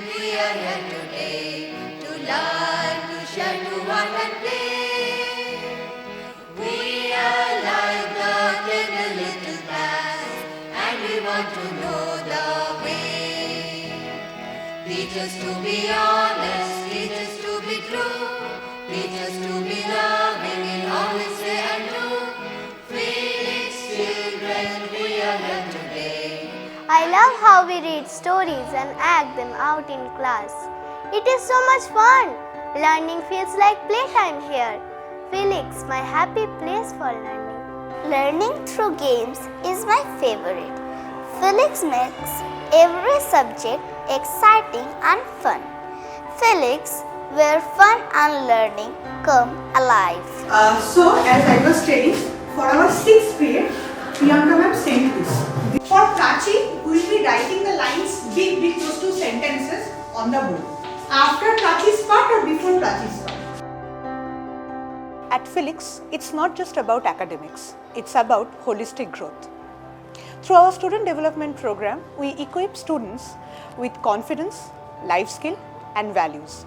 we are here today to learn, to share, to work and play. We are like the clever little plants, and we want to know the way. Teach us to be honest, teach us to be true, teach us to be loving in all we say and do. Filix children, we are here today. I love how we read stories and act them out in class. It is so much fun. Learning feels like playtime here. Filix, my happy place for learning. Learning through games is my favorite. Filix makes every subject exciting and fun. Filix, where fun and learning come alive. So, as I was telling, for our 6th period, Priyanka ma'am sent this. For Prachi, we will be writing the lines big close to sentences on the board. After Prachi's part or before Prachi's part? At Filix, it's not just about academics, it's about holistic growth. Through our student development program, we equip students with confidence, life skill and values.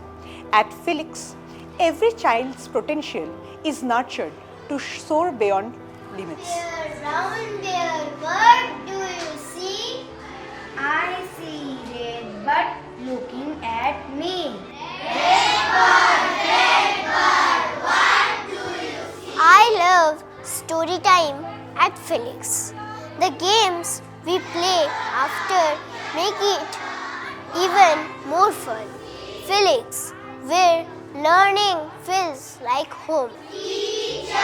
At Filix, every child's potential is nurtured to soar beyond limits. Round there, what do you see? I see red bird looking at me. Red bird, what do you see? I love story time at Filix. The games we play after make it even more fun. Filix, where learning feels like home. Teacher,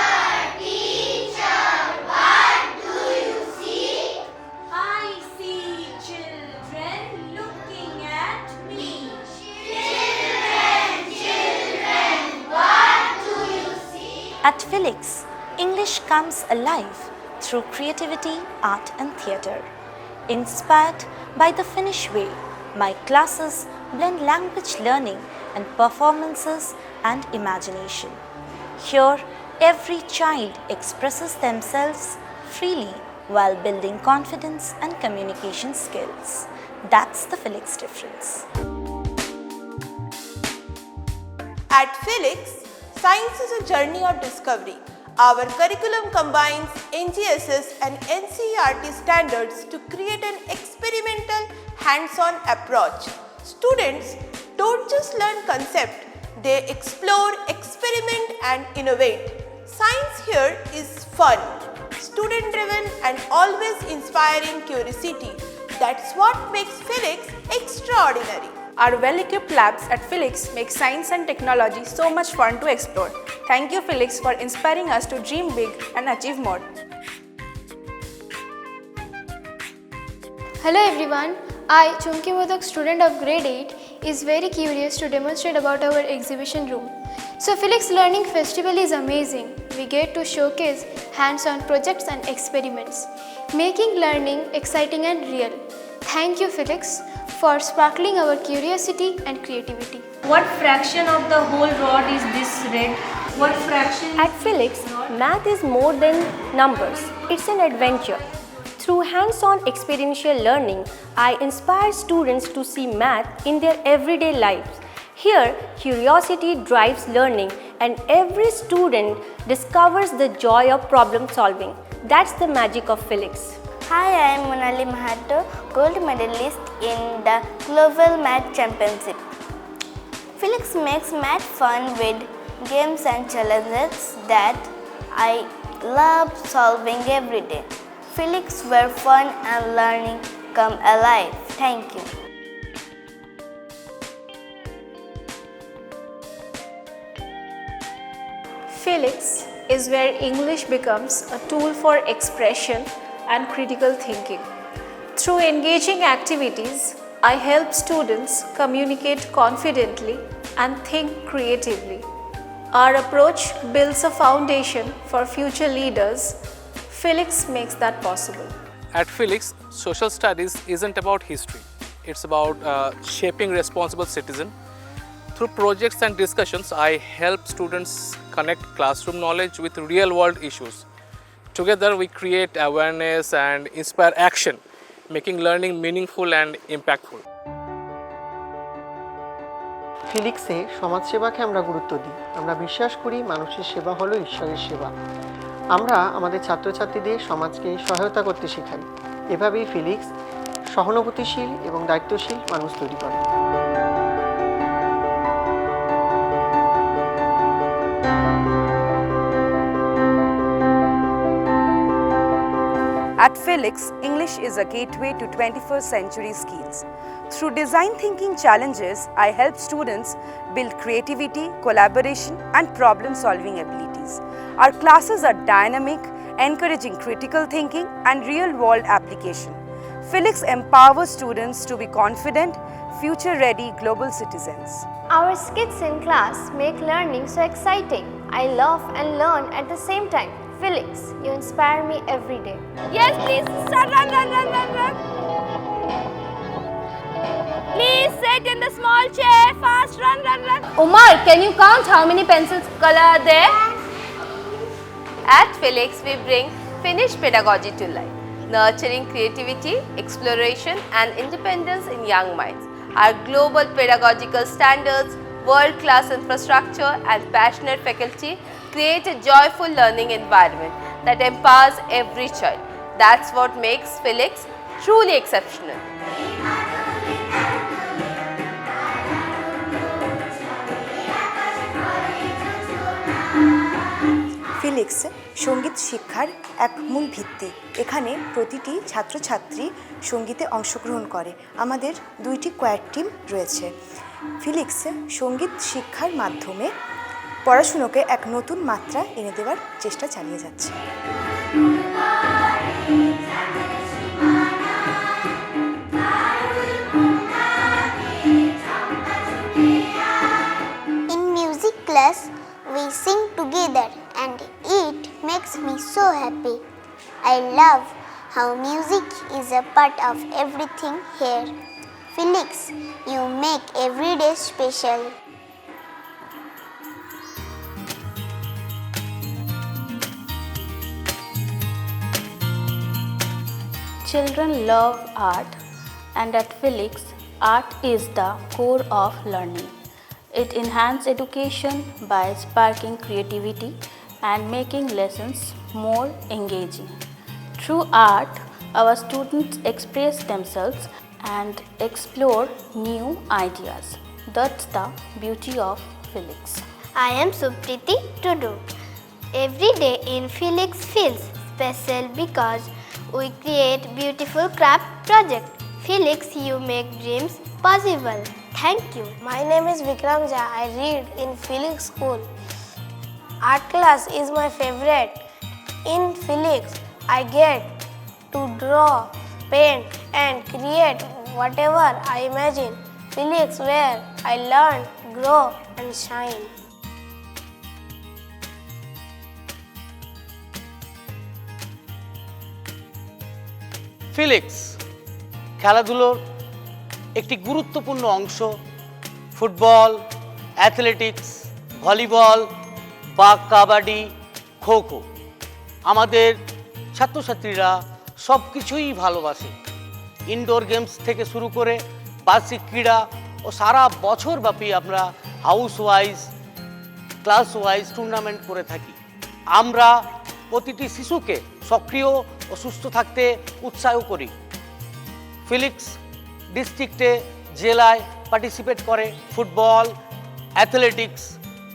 what do you see? I see children looking at me. Children, what do you see? At Filix, English comes alive through creativity, art and theatre. Inspired by the Finnish way, my classes blend language learning and performances and imagination. Here, every child expresses themselves freely while building confidence and communication skills. That's the Filix difference. At Filix, science is a journey of discovery. Our curriculum combines NGSS and NCERT standards to create an experimental, hands-on approach. Students don't just learn concept, they explore, experiment and innovate. Science here is fun, student-driven and always inspiring curiosity. That's what makes Filix extraordinary. Our well-equipped labs at Filix make science and technology so much fun to explore. Thank you, Filix, for inspiring us to dream big and achieve more. Hello everyone, I, Chunki Modak, student of grade 8, is very curious to demonstrate about our exhibition room. So Filix Learning Festival is amazing. We get to showcase hands-on projects and experiments, making learning exciting and real. Thank you, Filix, for sparkling our curiosity and creativity. What fraction of the whole rod is this red? What fraction? At Filix, math is more than numbers. It's an adventure. Through hands-on experiential learning, I inspire students to see math in their everyday lives. Here, curiosity drives learning and every student discovers the joy of problem solving. That's the magic of Filix. Hi, I am Monali Mahato, gold medalist in the Global Math Championship. Filix makes math fun with games and challenges that I love solving every day. Filix, where fun and learning come alive. Thank you. Filix is where English becomes a tool for expression and critical thinking. Through engaging activities, I help students communicate confidently and think creatively. Our approach builds a foundation for future leaders. Filix makes that possible. At Filix, social studies isn't about history. It's about shaping responsible citizen. Through projects and discussions, I help students connect classroom knowledge with real-world issues. Together, we create awareness and inspire action, making learning meaningful and impactful. ফিলিক্সে সমাজসেবাকে আমরা গুরুত্ব দিই। আমরা বিশ্বাস করি মানুষের সেবা হলো ঈশ্বরের সেবা। আমরা আমাদের ছাত্রছাত্রীদের সমাজকে সহায়তা করতে শেখাই। এভাবেই ফিলিক্স সহানুভূতিশীল এবং দায়িত্বশীল মানুষ তৈরি করে। At Filix, English is a gateway to 21st century skills. Through design thinking challenges, I help students build creativity, collaboration, and problem solving abilities. Our classes are dynamic, encouraging critical thinking and real world application. Filix empowers students to be confident, future ready global citizens. Our skits in class make learning so exciting. I laugh and learn at the same time. Filix, you inspire me every day. Yes, please. Start, run. Please sit in the small chair. Fast, run. Umar, can you count how many pencils color are there? At Filix, we bring Finnish pedagogy to life, nurturing creativity, exploration, and independence in young minds. Our global pedagogical standards, world-class infrastructure, and passionate faculty create a joyful learning environment that empowers every child. That's what makes Filix truly exceptional. ফিলিক্স সঙ্গীত শিক্ষার এক মূল ভিত্তি। এখানে প্রতিটি ছাত্রছাত্রী সঙ্গীতে অংশগ্রহণ করে। আমাদের 2টি কোয়ার টিম রয়েছে। ফিলিক্স সঙ্গীত শিক্ষার মাধ্যমে পড়াশুনোকে এক নতুন মাত্রা এনে দেওয়ার চেষ্টা চালিয়ে যাচ্ছে। In music class, we sing together and it makes me so happy. I love how music is a part of everything here. Filix, you make every day special. Children love art, and at Filix, art is the core of learning. It enhances education by sparking creativity and making lessons more engaging. Through art, our students express themselves and explore new ideas. That's the beauty of Filix. I am Supriti Tudu. Every day in Filix feels special because we create beautiful craft project. Filix, you make dreams possible. Thank you. My name is Vikram Jha. I read in Filix School. Art class is my favorite. In Filix, I get to draw, paint and create whatever I imagine. Filix, where I learn, grow and shine. ফিলিক্স খেলাধুলোর একটি গুরুত্বপূর্ণ অংশ। Football, athletics, volleyball বা কাবাডি, খোখো আমাদের ছাত্রছাত্রীরা সব কিছুই ভালোবাসে। ইনডোর গেমস থেকে শুরু করে বার্ষিক ক্রীড়া ও সারা বছরব্যাপী আমরা house wise, class wise tournament করে থাকি। আমরা প্রতিটি শিশুকে সক্রিয় ও সুস্থ থাকতে উৎসাহ করি। ফিলিক্স ডিস্ট্রিক্টে, জেলায় পার্টিসিপেট করে ফুটবল, অ্যাথলেটিক্স,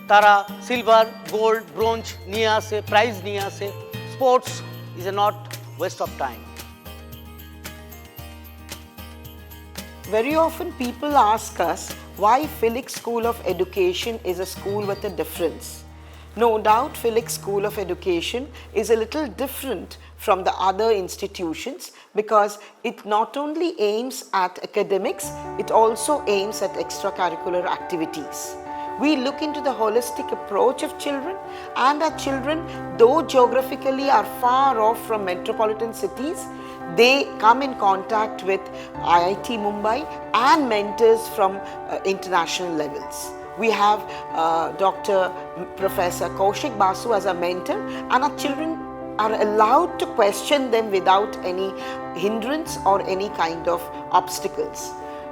তারা সিলভার, গোল্ড, ব্রোঞ্জ নিয়ে আসে, প্রাইজ নিয়ে আসে। Sports is a not waste of time. Very often people ask us why Filix School of Education is a school with a difference. No doubt Filix School of Education is a little different from the other institutions because it not only aims at academics, it also aims at extracurricular activities. We look into the holistic approach of children, and our children, though geographically are far off from metropolitan cities, they come in contact with IIT Mumbai and mentors from international levels. We have Dr. Professor Kaushik Basu as a mentor, and our children are allowed to question them without any hindrance or any kind of obstacles.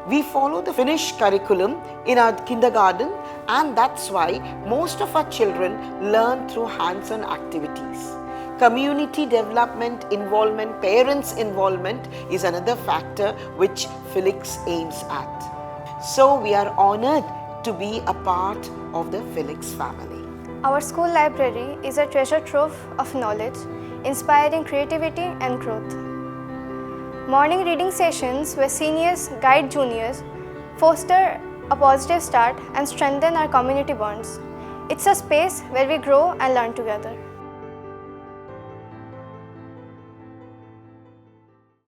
We follow the Finnish curriculum in our kindergarten, and that's why most of our children learn through hands-on activities. Community development involvement, parents' involvement is another factor which Filix aims at. So we are honored to be a part of the Filix family. Our school library is a treasure trove of knowledge, inspiring creativity and growth. Morning reading sessions where seniors guide juniors foster a positive start and strengthen our community bonds. It's a space where we grow and learn together.